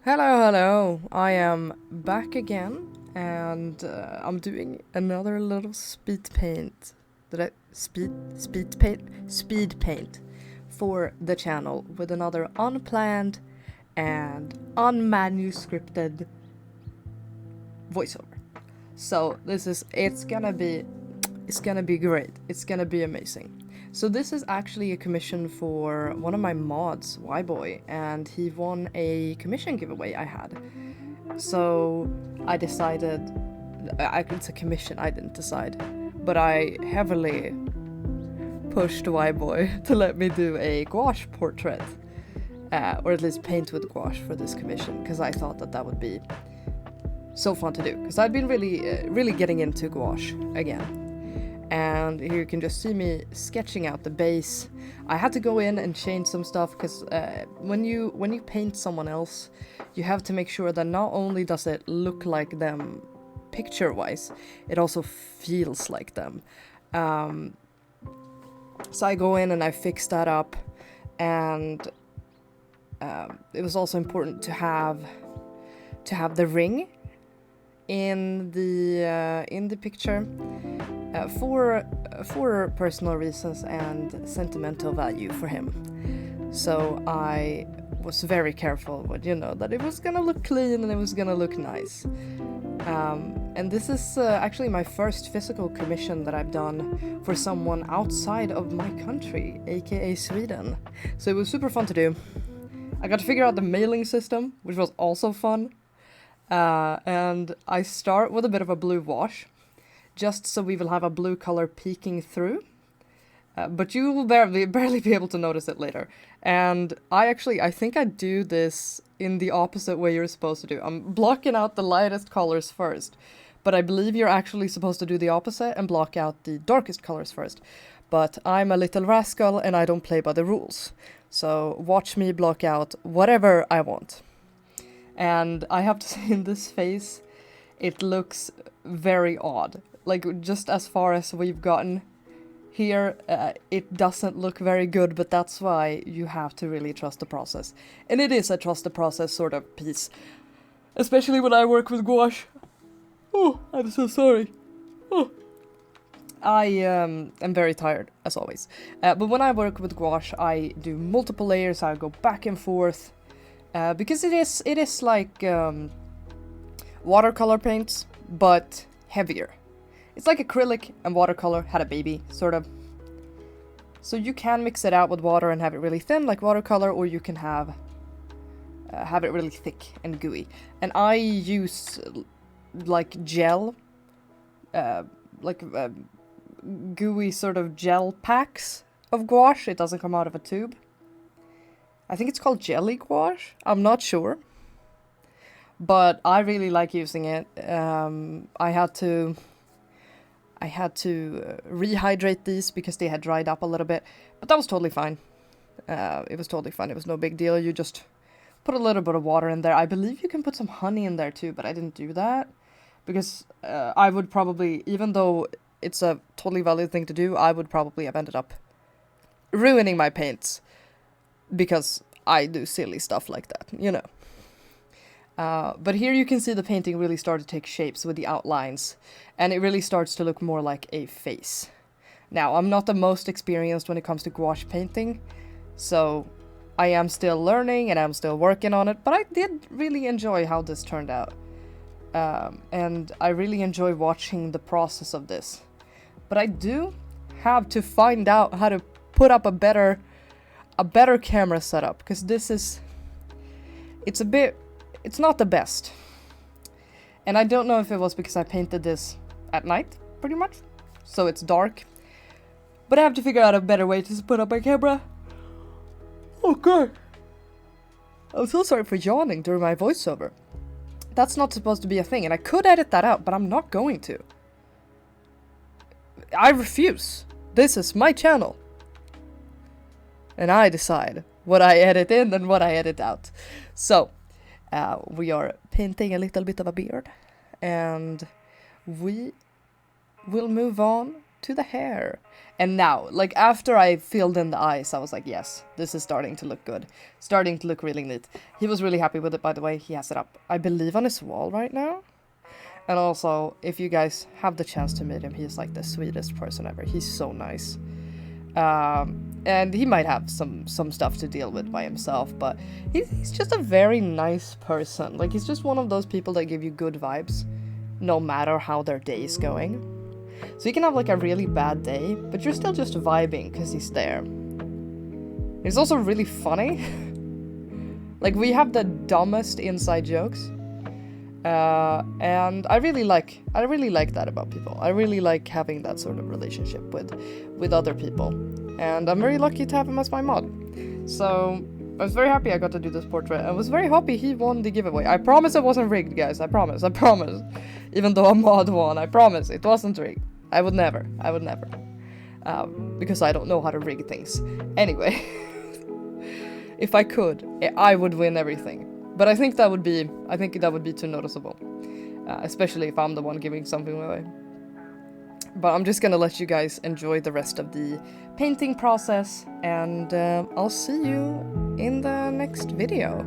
Hello. I am back again, and I'm doing another little speed paint. Did I speed paint for the channel with another unplanned and unmanuscripted voiceover. So it's gonna be great. It's gonna be amazing. So this is actually a commission for one of my mods, Yboy, and he won a commission giveaway I had. So I decided, it's a commission, I didn't decide, but I heavily pushed Yboy to let me do a gouache portrait, or at least paint with gouache for this commission, because I thought that would be so fun to do, because I'd been really getting into gouache again. And here you can just see me sketching out the base. I had to go in and change some stuff because when you paint someone else, you have to make sure that not only does it look like them picture-wise, it also feels like them. So I go in and I fix that up, and it was also important to have the ring in the picture. For personal reasons and sentimental value for him. So I was very careful with, that it was gonna look clean and it was gonna look nice. And this is actually my first physical commission that I've done for someone outside of my country, aka Sweden. So it was super fun to do. I got to figure out the mailing system, which was also fun. And I start with a bit of a blue wash, just so we will have a blue color peeking through. But you will barely be able to notice it later. And I think I do this in the opposite way you're supposed to do. I'm blocking out the lightest colors first, but I believe you're actually supposed to do the opposite and block out the darkest colors first. But I'm a little rascal and I don't play by the rules. So watch me block out whatever I want. And I have to say, in this face, it looks very odd. Like, just as far as we've gotten here, it doesn't look very good, but that's why you have to really trust the process. And it is a trust the process sort of piece. Especially when I work with gouache. Oh, I'm so sorry. Oh. I am very tired, as always. But when I work with gouache, I do multiple layers, I go back and forth. Because it is like watercolor paints, but heavier. It's like acrylic and watercolor had a baby, sort of. So you can mix it out with water and have it really thin, like watercolor, or you can have it really thick and gooey. And I use like gel, gooey sort of gel packs of gouache. It doesn't come out of a tube. I think it's called jelly gouache. I'm not sure. But I really like using it. I had to rehydrate these because they had dried up a little bit. But that was totally fine. It was totally fine. It was no big deal. You just put a little bit of water in there. I believe you can put some honey in there too, but I didn't do that. Because I would probably, even though it's a totally valid thing to do, I would probably have ended up ruining my paints. Because I do silly stuff like that, But here you can see the painting really start to take shapes with the outlines, and it really starts to look more like a face. Now, I'm not the most experienced when it comes to gouache painting, so I am still learning and I'm still working on it, but I did really enjoy how this turned out. And I really enjoy watching the process of this. But I do have to find out how to put up a better camera setup, because it's not the best. And I don't know if it was because I painted this at night, pretty much, so it's dark. But I have to figure out a better way to put up my camera. Oh god. I'm so sorry for yawning during my voiceover. That's not supposed to be a thing, and I could edit that out, but I'm not going to. I refuse. This is my channel. And I decide what I edit in and what I edit out. So, we are painting a little bit of a beard. And we will move on to the hair. And now, like after I filled in the eyes, I was like, yes, this is starting to look good. Starting to look really neat. He was really happy with it, by the way. He has it up, I believe, on his wall right now. And also, if you guys have the chance to meet him, he's like the sweetest person ever. He's so nice. And he might have some stuff to deal with by himself, but he's just a very nice person. Like, he's just one of those people that give you good vibes, no matter how their day is going. So you can have like a really bad day, but you're still just vibing because he's there. He's also really funny. Like, we have the dumbest inside jokes. And I really like that about people. I really like having that sort of relationship with other people. And I'm very lucky to have him as my mod. So I was very happy I got to do this portrait. I was very happy he won the giveaway. I promise it wasn't rigged, guys. I promise. Even though a mod won, I promise it wasn't rigged. I would never. Because I don't know how to rig things. Anyway, if I could, I would win everything. But I think that would be too noticeable, especially if I'm the one giving something away. But I'm just gonna let you guys enjoy the rest of the painting process, and I'll see you in the next video.